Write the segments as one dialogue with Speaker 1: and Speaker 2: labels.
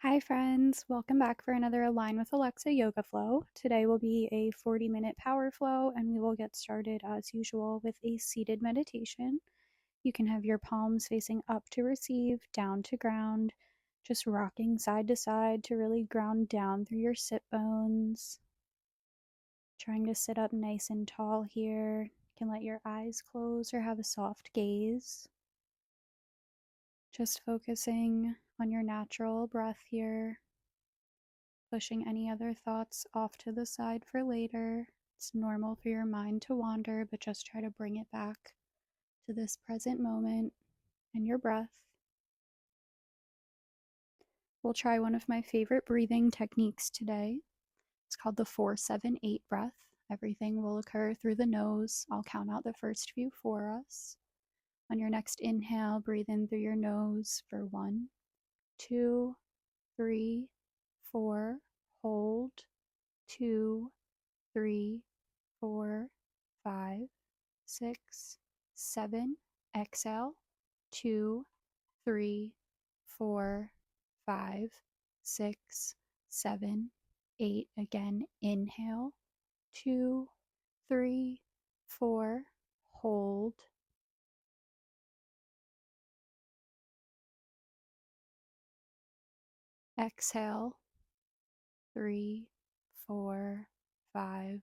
Speaker 1: Hi, friends. Welcome back for another Align with Alexa yoga flow. Today will be a 40-minute power flow, and we will get started as usual with a seated meditation. You can have your palms facing up to receive, down to ground, just rocking side to side to really ground down through your sit bones. Trying to sit up nice and tall here. You can let your eyes close or have a soft gaze. Just focusing on your natural breath here. Pushing any other thoughts off to the side for later. It's normal for your mind to wander, but just try to bring it back to this present moment and your breath. We'll try one of my favorite breathing techniques today. It's called the 4-7-8 breath. Everything will occur through the nose. I'll count out the first few for us. On your next inhale, breathe in through your nose for 1, 2, 3, 4. Hold. 2, 3, 4, 5, 6, 7. Exhale. 2, 3, 4, 5, 6, 7, 8. Again, inhale. 2, 3, 4. Hold. Exhale. 3, 4, 5,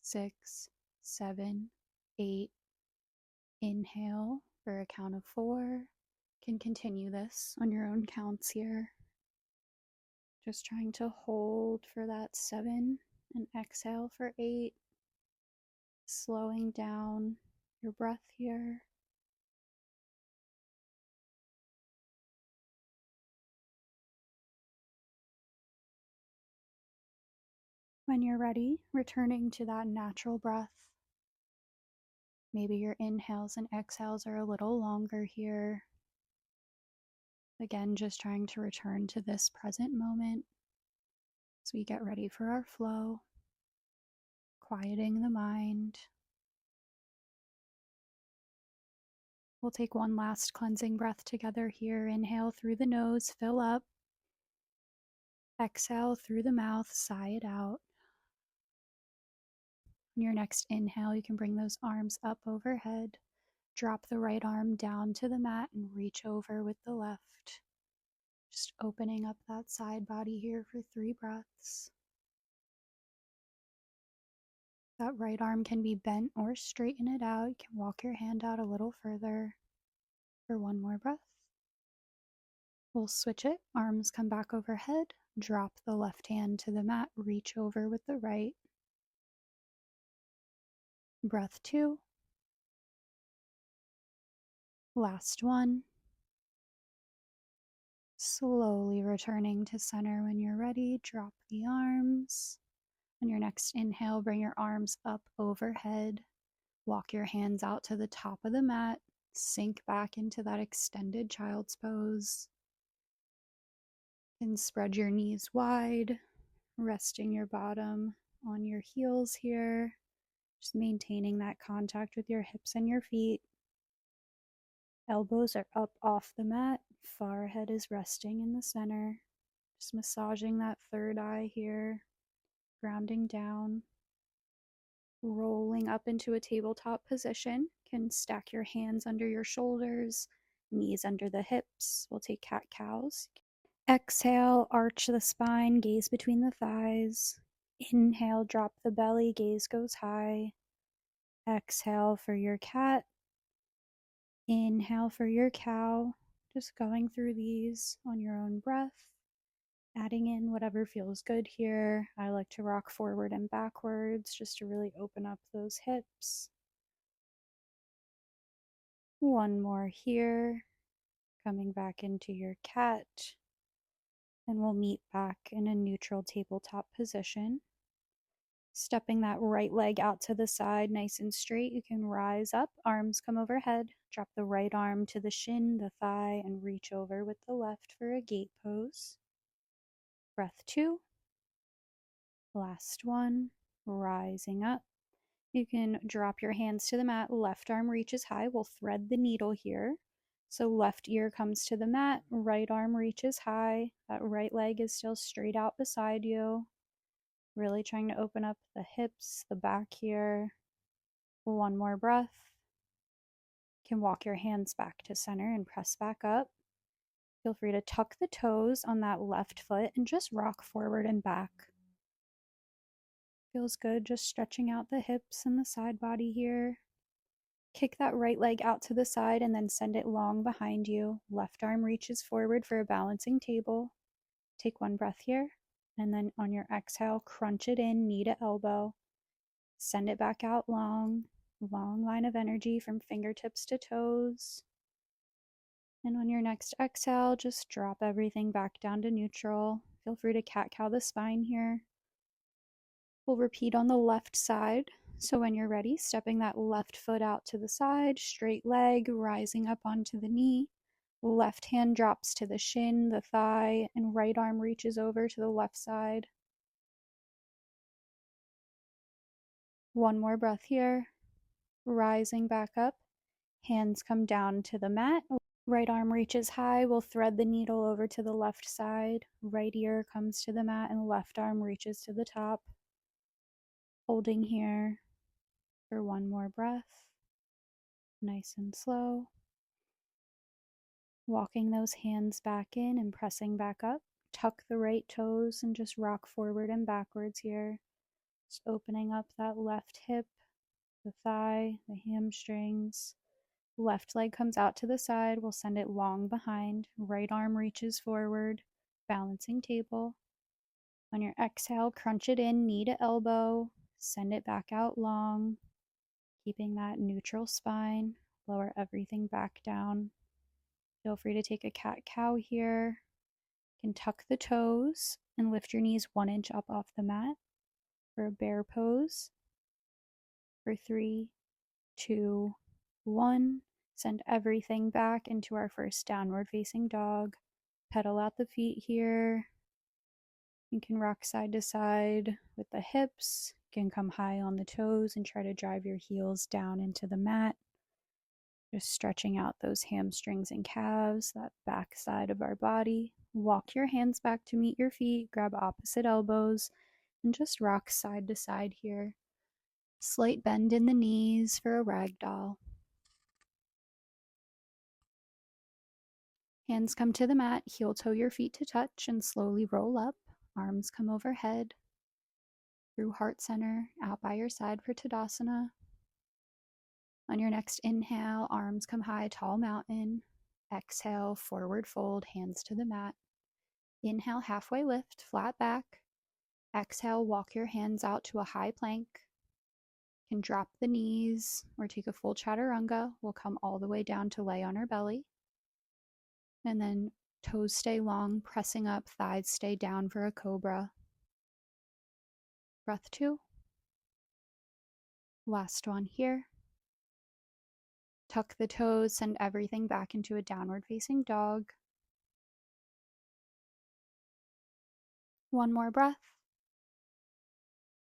Speaker 1: 6, 7, 8. Inhale for a count of 4. You can continue this on your own counts here. Just trying to hold for that 7 and exhale for 8. Slowing down your breath here. When you're ready, returning to that natural breath. Maybe your inhales and exhales are a little longer here. Again, just trying to return to this present moment as we get ready for our flow, quieting the mind. We'll take one last cleansing breath together here. Inhale through the nose, fill up. Exhale through the mouth, sigh it out. On your next inhale, you can bring those arms up overhead. Drop the right arm down to the mat and reach over with the left. Just opening up that side body here for 3 breaths. That right arm can be bent or straighten it out. You can walk your hand out a little further for 1 more breath. We'll switch it. Arms come back overhead. Drop the left hand to the mat. Reach over with the right. Breath 2. Last one. Slowly returning to center when you're ready. Drop the arms. On your next inhale, bring your arms up overhead. Walk your hands out to the top of the mat. Sink back into that extended child's pose. And spread your knees wide, resting your bottom on your heels here. Just maintaining that contact with your hips and your feet. Elbows are up off the mat. Forehead is resting in the center. Just massaging that third eye here. Grounding down. Rolling up into a tabletop position. Can stack your hands under your shoulders, knees under the hips. We'll take cat-cows. Exhale, arch the spine, gaze between the thighs. Inhale, drop the belly, gaze goes high. Exhale for your cat. Inhale for your cow. Just going through these on your own breath. Adding in whatever feels good here. I like to rock forward and backwards just to really open up those hips. 1 more here. Coming back into your cat. And we'll meet back in a neutral tabletop position. Stepping that right leg out to the side, nice and straight. You can rise up, arms come overhead. Drop the right arm to the shin, the thigh, and reach over with the left for a gate pose. Breath 2. Last one. Rising up. You can drop your hands to the mat. Left arm reaches high. We'll thread the needle here. So left ear comes to the mat, right arm reaches high, that right leg is still straight out beside you. Really trying to open up the hips, the back here. One more breath. You can walk your hands back to center and press back up. Feel free to tuck the toes on that left foot and just rock forward and back. Feels good, just stretching out the hips and the side body here. Kick that right leg out to the side and then send it long behind you. Left arm reaches forward for a balancing table. Take one breath here, and then on your exhale, crunch it in, knee to elbow. Send it back out long, long line of energy from fingertips to toes. And on your next exhale, just drop everything back down to neutral. Feel free to cat-cow the spine here. We'll repeat on the left side. So when you're ready, stepping that left foot out to the side, straight leg, rising up onto the knee. Left hand drops to the shin, the thigh, and right arm reaches over to the left side. One more breath here. Rising back up. Hands come down to the mat. Right arm reaches high. We'll thread the needle over to the left side. Right ear comes to the mat and left arm reaches to the top. Holding here for one more breath. Nice and slow. Walking those hands back in and pressing back up. Tuck the right toes and just rock forward and backwards here. Just opening up that left hip, the thigh, the hamstrings. Left leg comes out to the side. We'll send it long behind. Right arm reaches forward. Balancing table. On your exhale, crunch it in, knee to elbow. Send it back out long. Keeping that neutral spine. Lower everything back down. Feel free to take a cat-cow here. You can tuck the toes and lift your knees 1 inch up off the mat for a bear pose. For 3, 2, 1. Send everything back into our first downward facing dog. Pedal out the feet here. You can rock side to side with the hips. You can come high on the toes and try to drive your heels down into the mat. Just stretching out those hamstrings and calves, that back side of our body. Walk your hands back to meet your feet, grab opposite elbows, and just rock side to side here. Slight bend in the knees for a ragdoll. Hands come to the mat, heel toe your feet to touch, and slowly roll up. Arms come overhead. Through heart center, out by your side for Tadasana. On your next inhale, arms come high, tall mountain. Exhale, forward fold, hands to the mat. Inhale, halfway lift, flat back. Exhale, walk your hands out to a high plank. You can drop the knees or take a full chaturanga. We'll come all the way down to lay on our belly. And then toes stay long, pressing up, thighs stay down for a cobra. Breath 2. Last one here. Tuck the toes, send everything back into a downward facing dog. One more breath.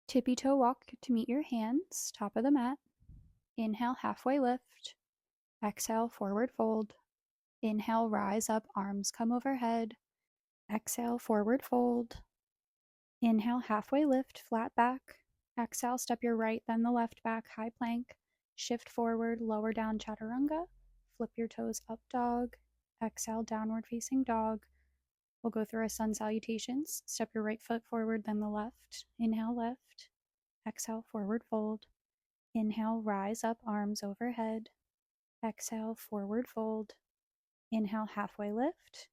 Speaker 1: Tippy toe walk to meet your hands, top of the mat. Inhale, halfway lift. Exhale, forward fold. Inhale, rise up, arms come overhead. Exhale, forward fold. Inhale, halfway lift, flat back. Exhale, step your right, then the left back, high plank. Shift forward, lower down chaturanga. Flip your toes up dog. Exhale, downward facing dog. We'll go through our sun salutations. Step your right foot forward, then the left. Inhale, lift. Exhale, forward fold. Inhale, rise up, arms overhead. Exhale, forward fold. Inhale, halfway lift.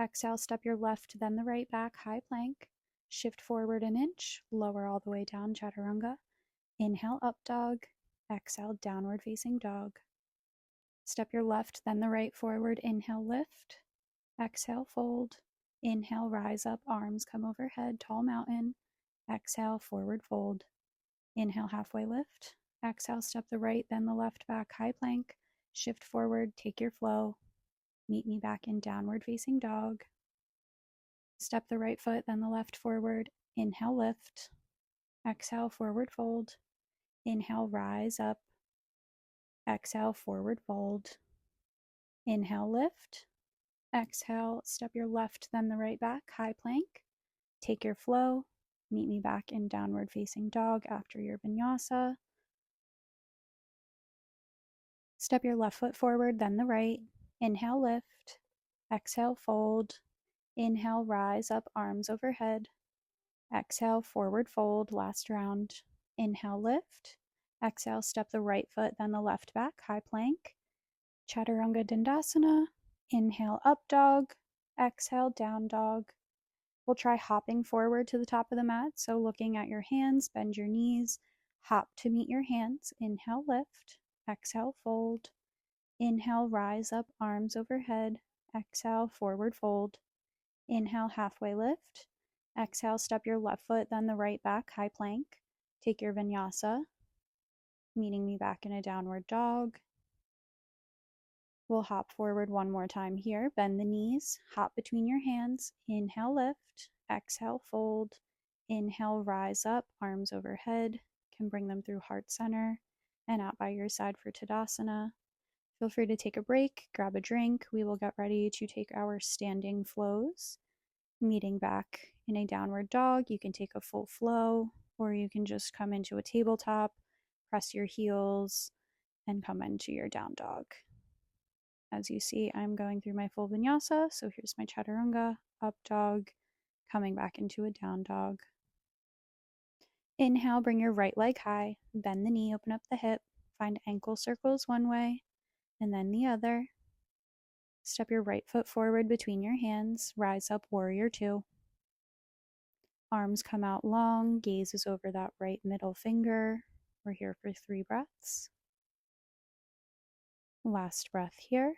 Speaker 1: Exhale, step your left, then the right back, high plank. Shift forward an inch, lower all the way down, chaturanga. Inhale, up dog. Exhale, downward facing dog. Step your left, then the right forward. Inhale, lift. Exhale, fold. Inhale, rise up, arms come overhead, tall mountain. Exhale, forward fold. Inhale, halfway lift. Exhale, step the right, then the left back, high plank. Shift forward, take your flow. Meet me back in downward facing dog. Step the right foot, then the left forward. Inhale, lift. Exhale, forward fold. Inhale, rise up. Exhale, forward fold. Inhale, lift. Exhale, step your left, then the right back, high plank. Take your flow. Meet me back in downward facing dog after your vinyasa. Step your left foot forward, then the right. Inhale, lift. Exhale, fold. Inhale, rise up, arms overhead. Exhale, forward fold, last round. Inhale, lift. Exhale, step the right foot, then the left back, high plank. Chaturanga Dandasana. Inhale, up dog. Exhale, down dog. We'll try hopping forward to the top of the mat. So looking at your hands, bend your knees, hop to meet your hands. Inhale, lift. Exhale, fold. Inhale, rise up, arms overhead. Exhale, forward fold. Inhale, halfway lift. Exhale, step your left foot, then the right back, high plank. Take your vinyasa, meeting me back in a downward dog. We'll hop forward one more time here. Bend the knees, hop between your hands. Inhale, lift. Exhale, fold. Inhale, rise up, arms overhead. Can bring them through heart center and out by your side for Tadasana. Feel free to take a break, grab a drink. We will get ready to take our standing flows. Meeting back in a downward dog, you can take a full flow, or you can just come into a tabletop, press your heels, and come into your down dog. As you see, I'm going through my full vinyasa, so here's my chaturanga, up dog, coming back into a down dog. Inhale, bring your right leg high, bend the knee, open up the hip, find ankle circles one way, and then the other. Step your right foot forward between your hands, rise up, warrior two. Arms come out long, gaze is over that right middle finger. We're here for 3 breaths. Last breath here.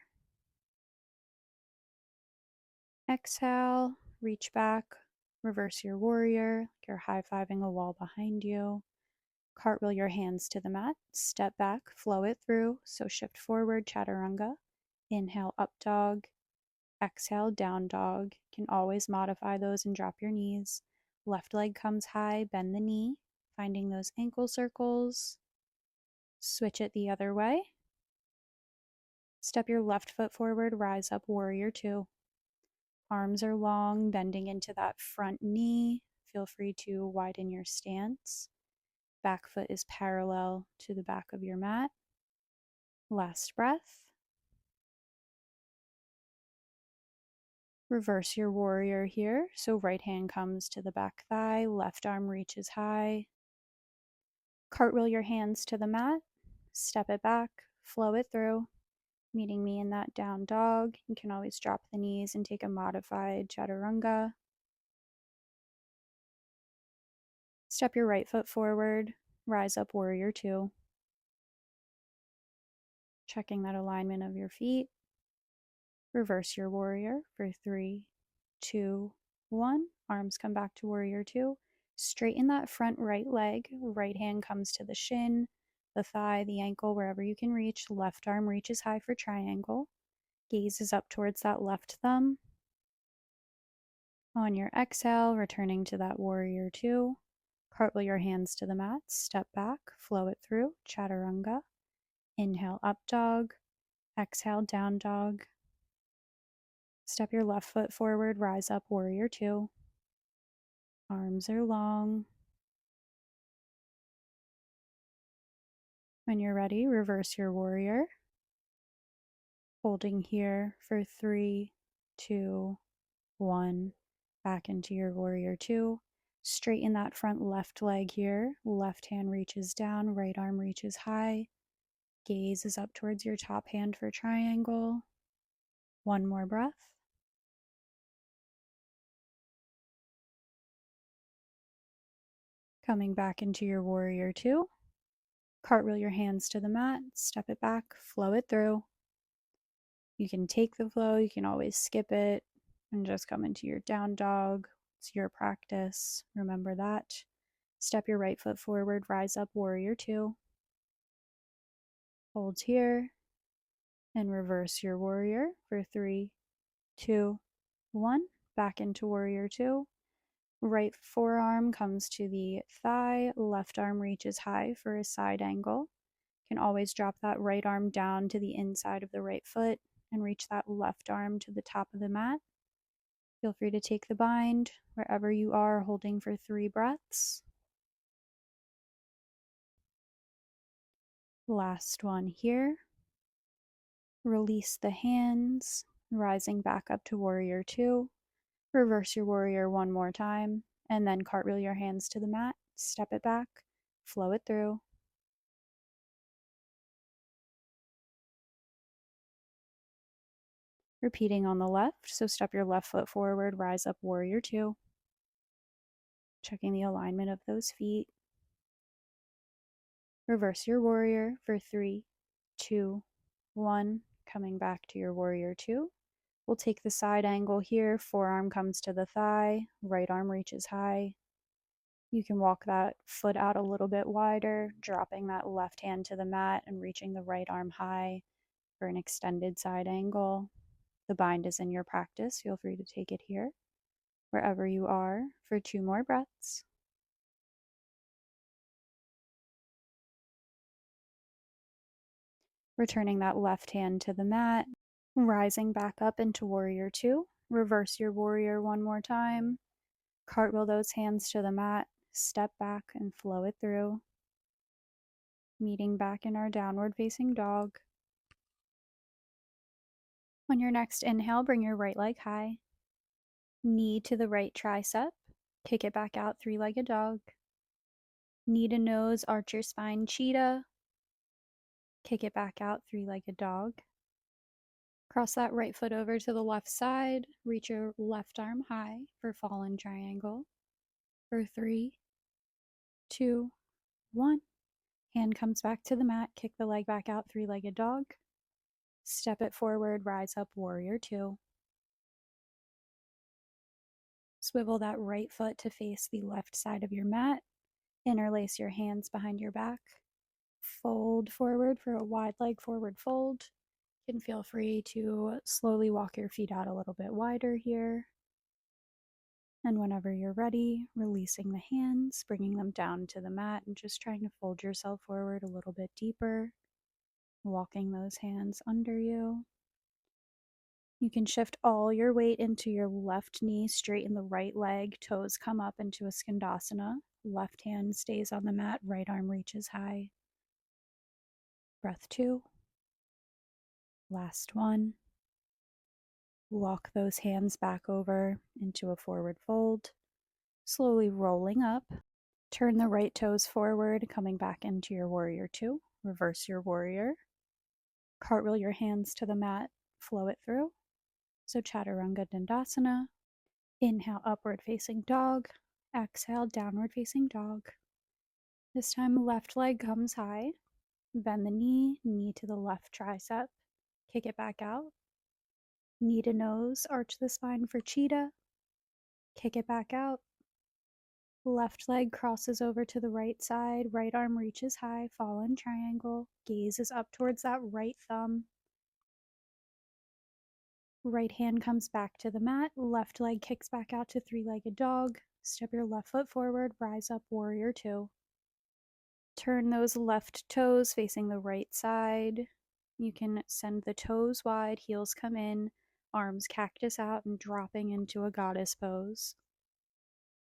Speaker 1: Exhale, reach back, reverse your warrior, like you're high-fiving a wall behind you. Cartwheel your hands to the mat, step back, flow it through, so shift forward, chaturanga. Inhale, up dog. Exhale, down dog. Can always modify those and drop your knees. Left leg comes high, bend the knee, finding those ankle circles. Switch it the other way. Step your left foot forward, rise up, warrior two. Arms are long, bending into that front knee. Feel free to widen your stance. Back foot is parallel to the back of your mat. Last breath. Reverse your warrior here. So right hand comes to the back thigh, left arm reaches high. Cartwheel your hands to the mat, step it back, flow it through, meeting me in that down dog. You can always drop the knees and take a modified chaturanga. Step your right foot forward, rise up, warrior two. Checking that alignment of your feet. Reverse your warrior for 3, 2, 1. Arms come back to warrior two. Straighten that front right leg. Right hand comes to the shin, the thigh, the ankle, wherever you can reach. Left arm reaches high for triangle. Gaze is up towards that left thumb. On your exhale, returning to that warrior two. Cartwheel your hands to the mat. Step back, flow it through. Chaturanga. Inhale, up dog. Exhale, down dog. Step your left foot forward, rise up, warrior two. Arms are long. When you're ready, reverse your warrior. Holding here for 3, 2, 1. Back into your warrior two. Straighten that front left leg here. Left hand reaches down, right arm reaches high. Gaze is up towards your top hand for triangle. One more breath. Coming back into your warrior two. Cartwheel your hands to the mat, step it back, flow it through. You can take the flow, you can always skip it and just come into your down dog. It's your practice. Remember that. Step your right foot forward, rise up, warrior two. Hold here and reverse your warrior for 3, 2, 1. Back into warrior two. Right forearm comes to the thigh, left arm reaches high for a side angle. Can always drop that right arm down to the inside of the right foot and reach that left arm to the top of the mat. Feel free to take the bind wherever you are, holding for 3 breaths. Last one here. Release the hands, rising back up to warrior 2. Reverse your warrior one more time, and then cartwheel your hands to the mat, step it back, flow it through. Repeating on the left, so step your left foot forward, rise up warrior 2. Checking the alignment of those feet. Reverse your warrior for 3, 2, 1. Coming back to your warrior 2. We'll take the side angle here, forearm comes to the thigh, right arm reaches high. You can walk that foot out a little bit wider, dropping that left hand to the mat and reaching the right arm high for an extended side angle. The bind is in your practice. Feel free to take it here, wherever you are, for 2 more breaths. Returning that left hand to the mat, rising back up into warrior 2. Reverse your warrior one more time. Cartwheel those hands to the mat, step back and flow it through. Meeting back in our downward facing dog. On your next inhale, bring your right leg high. Knee to the right tricep. Kick it back out, 3-legged dog. Knee to nose, arch your spine, cheetah. Kick it back out, 3-legged dog. Cross that right foot over to the left side. Reach your left arm high for fallen triangle. For 3, 2, 1. Hand comes back to the mat. Kick the leg back out, 3-legged dog. Step it forward, rise up, warrior 2. Swivel that right foot to face the left side of your mat. Interlace your hands behind your back. Fold forward for a wide leg forward fold. You can feel free to slowly walk your feet out a little bit wider here. And whenever you're ready, releasing the hands, bringing them down to the mat, and just trying to fold yourself forward a little bit deeper. Walking those hands under you. You can shift all your weight into your left knee, straighten the right leg, toes come up into a skandasana. Left hand stays on the mat, right arm reaches high. Breath 2. Last one. Walk those hands back over into a forward fold, slowly rolling up. Turn the right toes forward, coming back into your warrior 2. Reverse your warrior. Cartwheel your hands to the mat, flow it through. So Chaturanga Dandasana. Inhale, upward facing dog. Exhale, downward facing dog. This time, left leg comes high. Bend the knee, knee to the left tricep. Kick it back out. Knee to nose, arch the spine for cheetah. Kick it back out. Left leg crosses over to the right side. Right arm reaches high, fallen triangle. Gaze is up towards that right thumb. Right hand comes back to the mat. Left leg kicks back out to 3-legged dog. Step your left foot forward, rise up, warrior 2. Turn those left toes facing the right side. You can send the toes wide, heels come in, arms cactus out, and dropping into a goddess pose.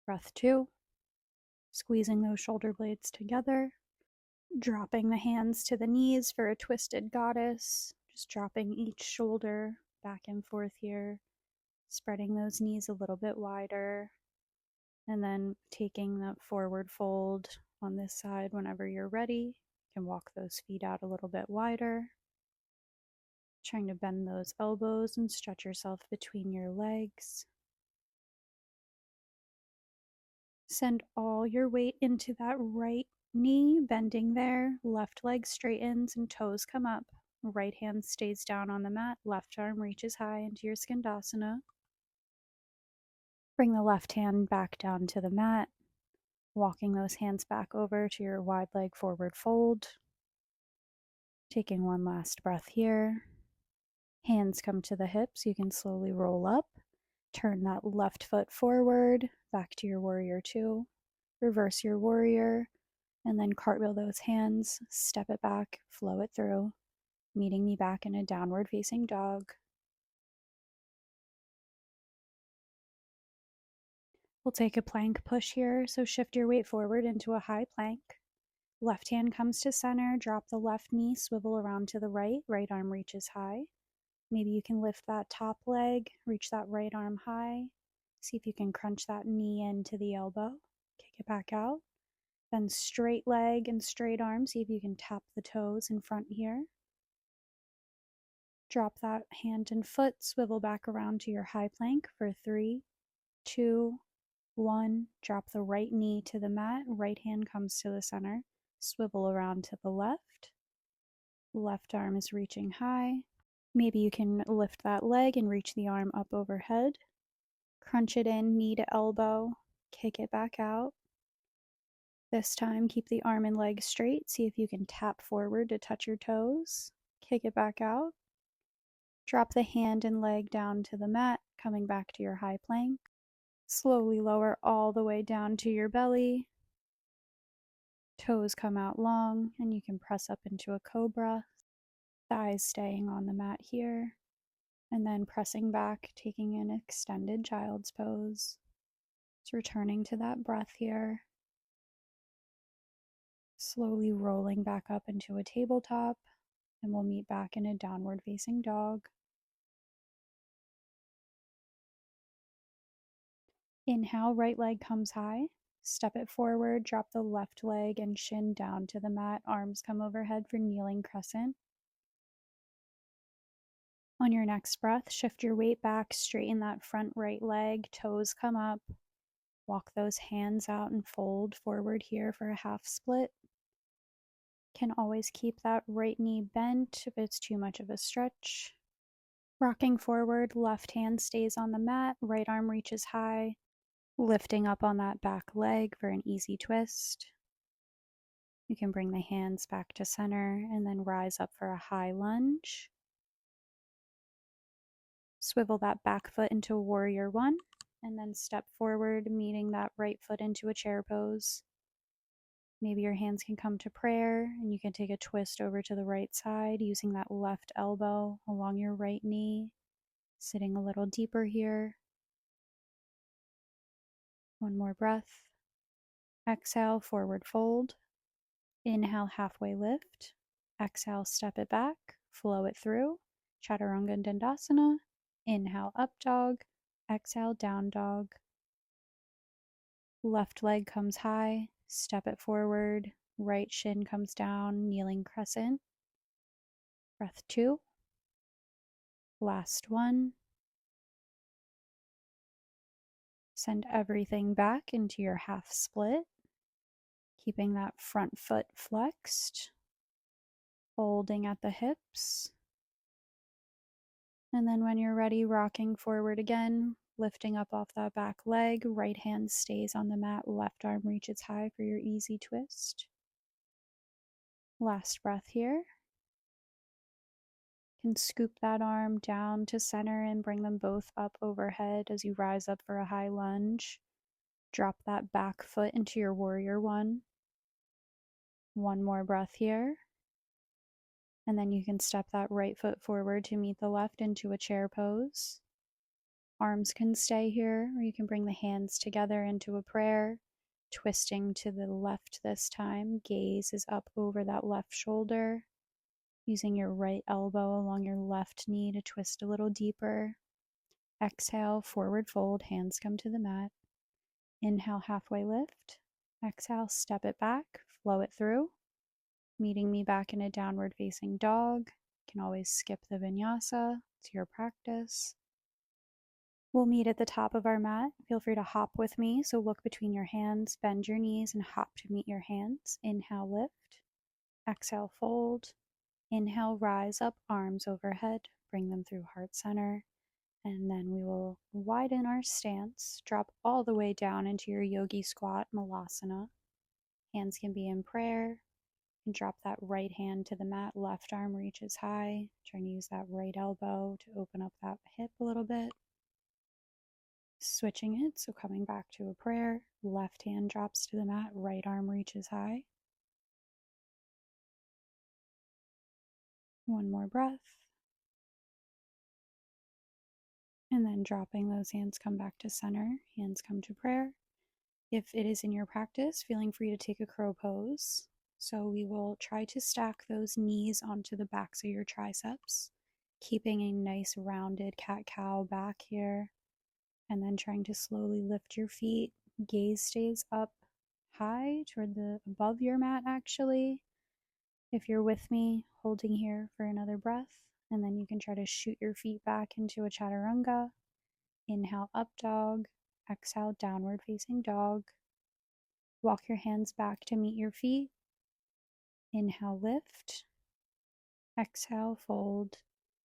Speaker 1: Breath 2. Squeezing those shoulder blades together. Dropping the hands to the knees for a twisted goddess. Just dropping each shoulder back and forth here. Spreading those knees a little bit wider. And then taking that forward fold on this side whenever you're ready. You can walk those feet out a little bit wider. Trying to bend those elbows and stretch yourself between your legs. Send all your weight into that right knee, bending there. Left leg straightens and toes come up. Right hand stays down on the mat. Left arm reaches high into your skandasana. Bring the left hand back down to the mat. Walking those hands back over to your wide leg forward fold. Taking one last breath here. Hands come to the hips. You can slowly roll up. Turn that left foot forward, back to your warrior 2. Reverse your warrior, and then cartwheel those hands, step it back, flow it through, meeting me back in a downward facing dog. We'll take a plank push here, so shift your weight forward into a high plank. Left hand comes to center, drop the left knee, swivel around to the right, right arm reaches high. Maybe you can lift that top leg, reach that right arm high. See if you can crunch that knee into the elbow. Kick it back out. Then straight leg and straight arm. See if you can tap the toes in front here. Drop that hand and foot, swivel back around to your high plank for 3, 2, 1. Drop the right knee to the mat. Right hand comes to the center. Swivel around to the left. Left arm is reaching high. Maybe you can lift that leg and reach the arm up overhead. Crunch it in, knee to elbow. Kick it back out. This time, keep the arm and leg straight. See if you can tap forward to touch your toes. Kick it back out. Drop the hand and leg down to the mat, coming back to your high plank. Slowly lower all the way down to your belly. Toes come out long, and you can press up into a cobra. Thighs staying on the mat here. And then pressing back, taking an extended child's pose. It's returning to that breath here. Slowly rolling back up into a tabletop, and we'll meet back in a downward facing dog. Inhale, right leg comes high. Step it forward, drop the left leg and shin down to the mat. Arms come overhead for kneeling crescent. On your next breath, shift your weight back, straighten that front right leg, toes come up. Walk those hands out and fold forward here for a half split. Can always keep that right knee bent if it's too much of a stretch. Rocking forward, left hand stays on the mat, right arm reaches high. Lifting up on that back leg for an easy twist. You can bring the hands back to center and then rise up for a high lunge. Swivel that back foot into warrior one, and then step forward, meeting that right foot into a chair pose. Maybe your hands can come to prayer, and you can take a twist over to the right side using that left elbow along your right knee, sitting a little deeper here. One more breath. Exhale, forward fold. Inhale, halfway lift. Exhale, step it back, flow it through. Chaturanga Dandasana. Inhale, up dog. Exhale, down dog. Left leg comes high, step it forward. Right shin comes down, kneeling crescent. Breath 2. Last one. Send everything back into your half split, keeping that front foot flexed, folding at the hips. And then when you're ready, rocking forward again, lifting up off that back leg, right hand stays on the mat, left arm reaches high for your easy twist. Last breath here. You can scoop that arm down to center and bring them both up overhead as you rise up for a high lunge. Drop that back foot into your warrior one. One more breath here. And then you can step that right foot forward to meet the left into a chair pose. Arms can stay here, or you can bring the hands together into a prayer, twisting to the left this time. Gaze is up over that left shoulder, using your right elbow along your left knee to twist a little deeper. Exhale, forward fold, hands come to the mat. Inhale, halfway lift. Exhale, step it back, flow it through. Meeting me back in a downward facing dog. You can always skip the vinyasa, it's your practice. We'll meet at the top of our mat. Feel free to hop with me. So look between your hands, bend your knees, and hop to meet your hands. Inhale, lift. Exhale, fold. Inhale, rise up, arms overhead. Bring them through heart center. And then we will widen our stance. Drop all the way down into your yogi squat, malasana. Hands can be in prayer. And drop that right hand to the mat. Left arm reaches high. Trying to use that right elbow to open up that hip a little bit. Switching it, so coming back to a prayer, left hand drops to the mat, right arm reaches high. One more breath. And then dropping those hands, come back to center, hands come to prayer. If it is in your practice, feeling free to take a crow pose. So we will try to stack those knees onto the backs of your triceps, keeping a nice rounded cat-cow back here, and then trying to slowly lift your feet. Gaze stays up high toward the above your mat actually. If you're with me, holding here for another breath, and then you can try to shoot your feet back into a chaturanga. Inhale, up dog. Exhale, downward facing dog. Walk your hands back to meet your feet. Inhale, lift. Exhale, fold.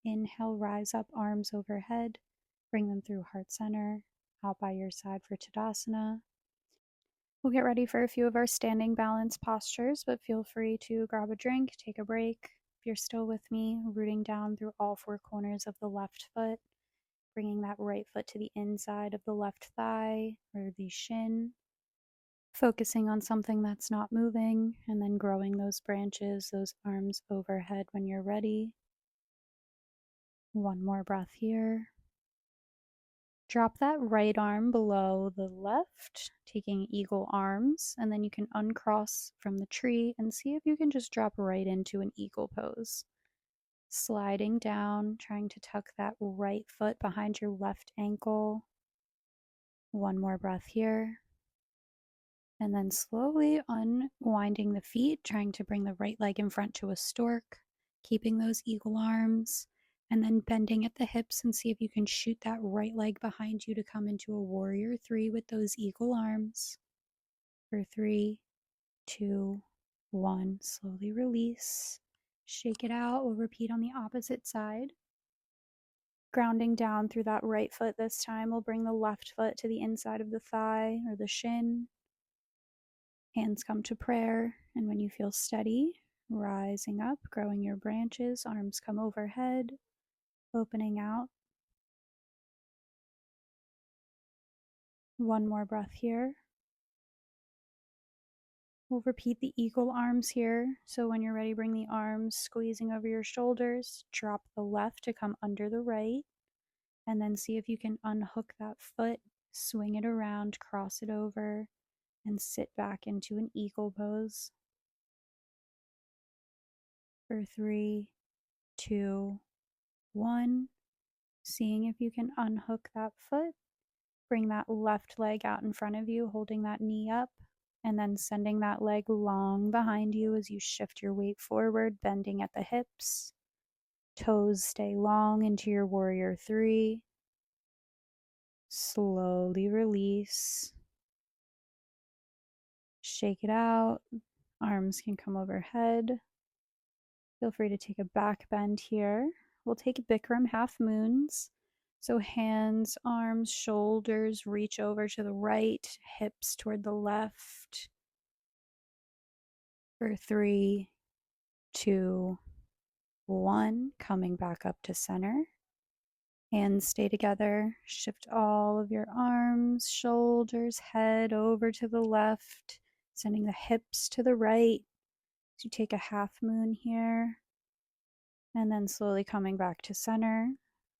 Speaker 1: Inhale, rise up, arms overhead. Bring them through heart center, out by your side for Tadasana. We'll get ready for a few of our standing balance postures, but feel free to grab a drink, take a break. If you're still with me, rooting down through all four corners of the left foot, bringing that right foot to the inside of the left thigh or the shin, focusing on something that's not moving, and then growing those branches, those arms overhead when you're ready. One more breath here. Drop that right arm below the left, taking eagle arms, and then you can uncross from the tree and see if you can just drop right into an eagle pose. Sliding down, trying to tuck that right foot behind your left ankle. One more breath here. And then slowly unwinding the feet, trying to bring the right leg in front to a stork, keeping those eagle arms, and then bending at the hips and see if you can shoot that right leg behind you to come into a warrior three with those eagle arms. For 3, 2, 1, slowly release. Shake it out. We'll repeat on the opposite side. Grounding down through that right foot this time, we'll bring the left foot to the inside of the thigh or the shin. Hands come to prayer, and when you feel steady, rising up, growing your branches, arms come overhead, opening out. One more breath here. We'll repeat the eagle arms here. So when you're ready, bring the arms squeezing over your shoulders, drop the left to come under the right, and then see if you can unhook that foot, swing it around, cross it over, and sit back into an eagle pose. For 3, 2, 1. Seeing if you can unhook that foot. Bring that left leg out in front of you, holding that knee up, and then sending that leg long behind you as you shift your weight forward, bending at the hips. Toes stay long into your warrior three. Slowly release. Shake it out. Arms can come overhead. Feel free to take a back bend here. We'll take Bikram half moons. So hands, arms, shoulders reach over to the right, hips toward the left. For 3, 2, 1, coming back up to center. Hands stay together. Shift all of your arms, shoulders, head over to the left, sending the hips to the right. So you take a half moon here, and then slowly coming back to center.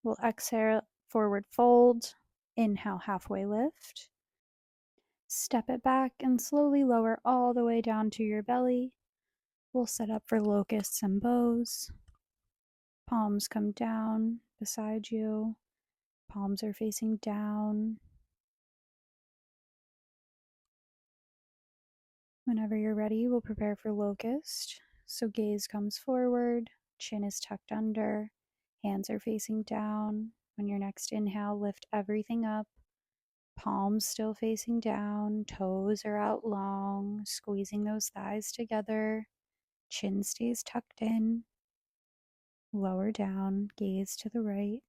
Speaker 1: We'll exhale, forward fold. Inhale, halfway lift. Step it back and slowly lower all the way down to your belly. We'll set up for locusts and bows. Palms come down beside you. Palms are facing down. Whenever you're ready, we'll prepare for locust. So gaze comes forward, chin is tucked under, hands are facing down. On your next inhale, lift everything up. Palms still facing down, toes are out long, squeezing those thighs together. Chin stays tucked in. Lower down, gaze to the right.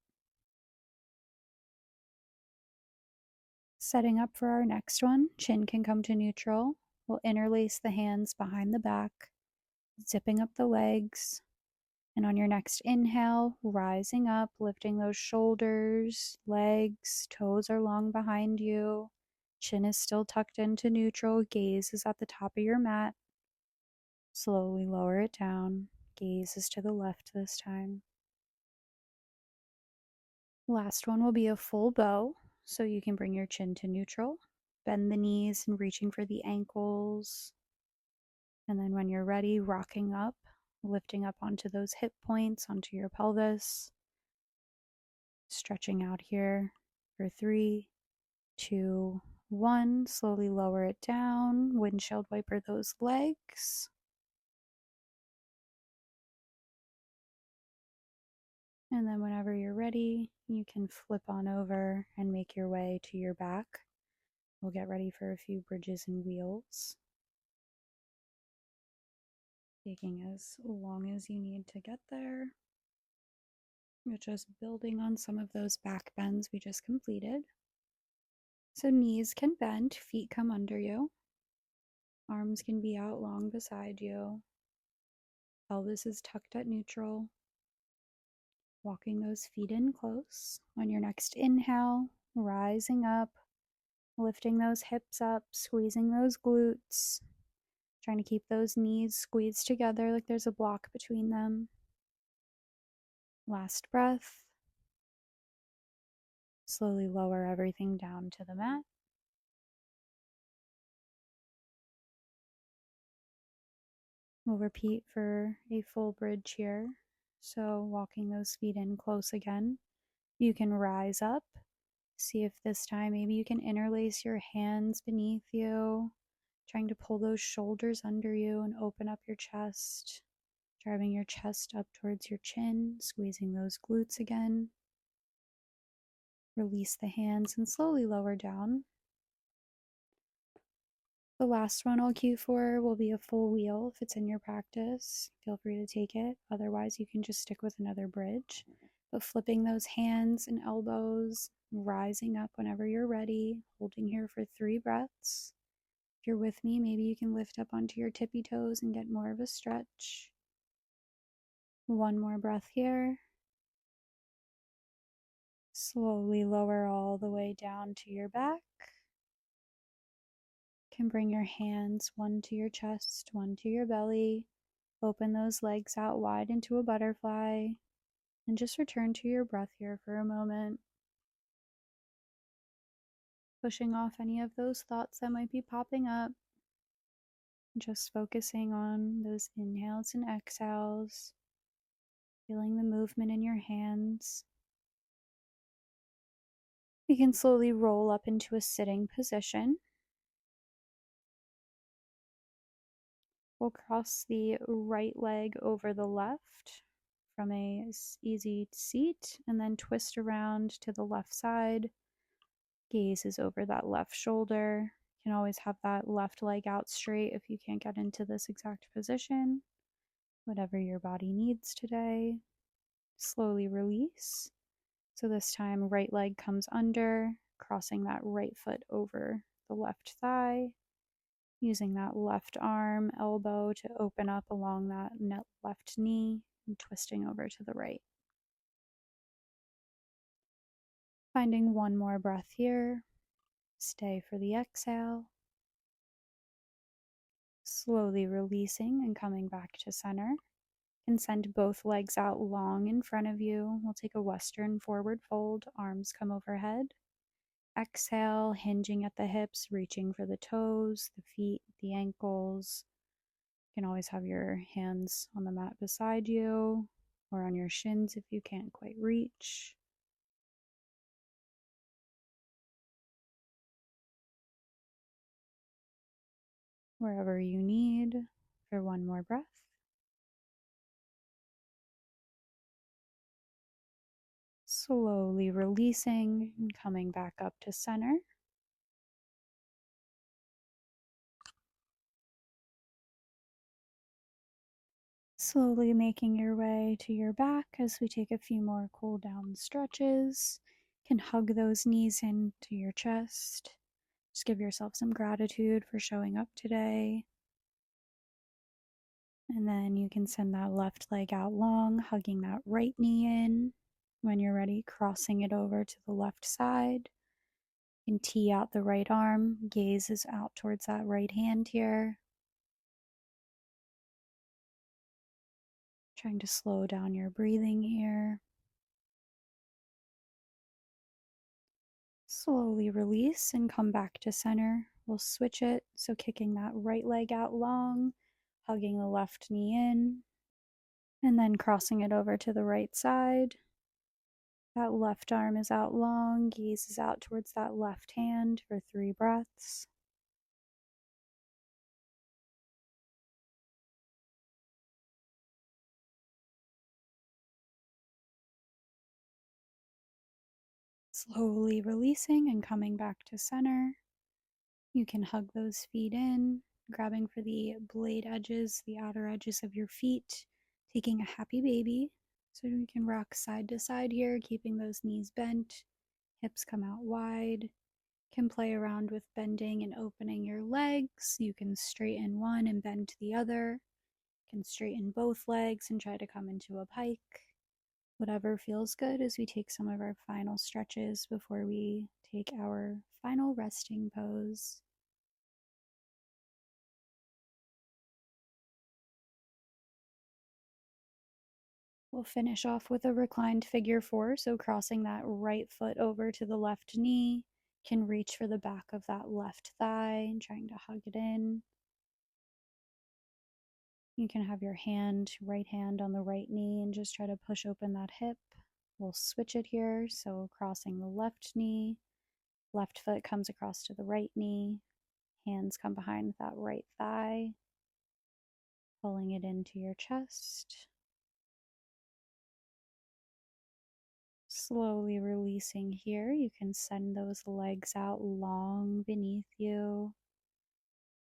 Speaker 1: Setting up for our next one, chin can come to neutral. We'll interlace the hands behind the back, zipping up the legs. And on your next inhale, rising up, lifting those shoulders, legs, toes are long behind you. Chin is still tucked into neutral, gaze is at the top of your mat. Slowly lower it down, gaze is to the left this time. Last one will be a full bow, so you can bring your chin to neutral, bend the knees and reaching for the ankles. And then when you're ready, rocking up, lifting up onto those hip points, onto your pelvis, stretching out here for 3, 2, 1. Slowly lower it down, windshield wiper those legs. And then whenever you're ready, you can flip on over and make your way to your back. We'll get ready for a few bridges and wheels, taking as long as you need to get there. You're just building on some of those back bends we just completed. So knees can bend, feet come under you, arms can be out long beside you, pelvis is tucked at neutral. Walking those feet in close. On your next inhale, rising up, lifting those hips up, squeezing those glutes, trying to keep those knees squeezed together like there's a block between them. Last breath. Slowly lower everything down to the mat. We'll repeat for a full bridge here. So walking those feet in close again. You can rise up. See if this time maybe you can interlace your hands beneath you, trying to pull those shoulders under you and open up your chest, driving your chest up towards your chin, squeezing those glutes again. Release the hands and slowly lower down. The last one I'll cue for will be a full wheel. If it's in your practice, feel free to take it. Otherwise, you can just stick with another bridge. But flipping those hands and elbows, rising up whenever you're ready, holding here for 3 breaths. If you're with me, maybe you can lift up onto your tippy toes and get more of a stretch. 1 more breath here. Slowly lower all the way down to your back. You can bring your hands, one to your chest, one to your belly. Open those legs out wide into a butterfly. And just return to your breath here for a moment. Pushing off any of those thoughts that might be popping up. Just focusing on those inhales and exhales. Feeling the movement in your hands. You can slowly roll up into a sitting position. We'll cross the right leg over the left from a easy seat and then twist around to the left side. Gaze is over that left shoulder. You can always have that left leg out straight if you can't get into this exact position. Whatever your body needs today. Slowly release. So this time, right leg comes under, crossing that right foot over the left thigh, using that left arm, elbow to open up along that left knee, and twisting over to the right. Finding 1 more breath here. Stay for the exhale. Slowly releasing and coming back to center. And send both legs out long in front of you. We'll take a Western forward fold, arms come overhead. Exhale, hinging at the hips, reaching for the toes, the feet, the ankles. You can always have your hands on the mat beside you or on your shins if you can't quite reach. Wherever you need for 1 more breath. Slowly releasing and coming back up to center. Slowly making your way to your back as we take a few more cool down stretches. You can hug those knees into your chest. Just give yourself some gratitude for showing up today. And then you can send that left leg out long, hugging that right knee in. When you're ready, crossing it over to the left side. You can tee out the right arm, gaze is out towards that right hand here. Trying to slow down your breathing here. Slowly release and come back to center. We'll switch it, so kicking that right leg out long, hugging the left knee in, and then crossing it over to the right side. That left arm is out long, gaze is out towards that left hand for 3 breaths. Slowly releasing and coming back to center. You can hug those feet in, grabbing for the blade edges, the outer edges of your feet, taking a happy baby. So we can rock side to side here, keeping those knees bent, hips come out wide. Can play around with bending and opening your legs. You can straighten one and bend the other. You can straighten both legs and try to come into a pike. Whatever feels good as we take some of our final stretches before we take our final resting pose. We'll finish off with a reclined figure 4, so crossing that right foot over to the left knee, can reach for the back of that left thigh and trying to hug it in. You can have your right hand on the right knee and just try to push open that hip. We'll switch it here, so crossing the left knee, left foot comes across to the right knee, hands come behind that right thigh, pulling it into your chest. Slowly releasing here, you can send those legs out long beneath you.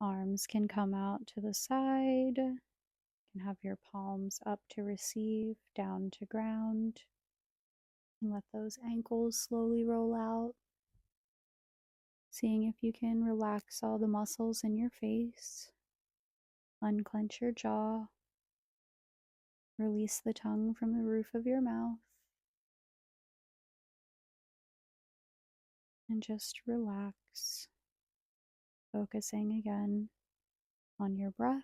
Speaker 1: Arms can come out to the side. You can have your palms up to receive, down to ground. And let those ankles slowly roll out. Seeing if you can relax all the muscles in your face. Unclench your jaw. Release the tongue from the roof of your mouth. And just relax, focusing again on your breath.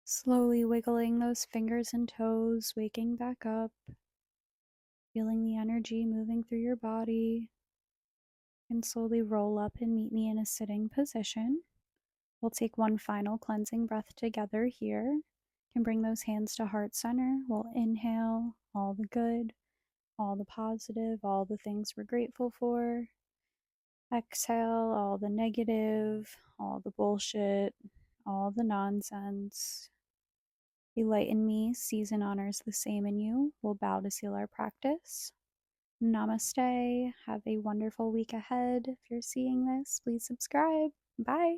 Speaker 1: Slowly wiggling those fingers and toes, waking back up, feeling the energy moving through your body, and slowly roll up and meet me in a sitting position. We'll take one final cleansing breath together here. Can bring those hands to heart center. We'll inhale all the good, all the positive, all the things we're grateful for. Exhale all the negative, all the bullshit, all the nonsense. The light in me sees and honors the same in you. We'll bow to seal our practice. Namaste. Have a wonderful week ahead. If you're seeing this, please subscribe. Bye.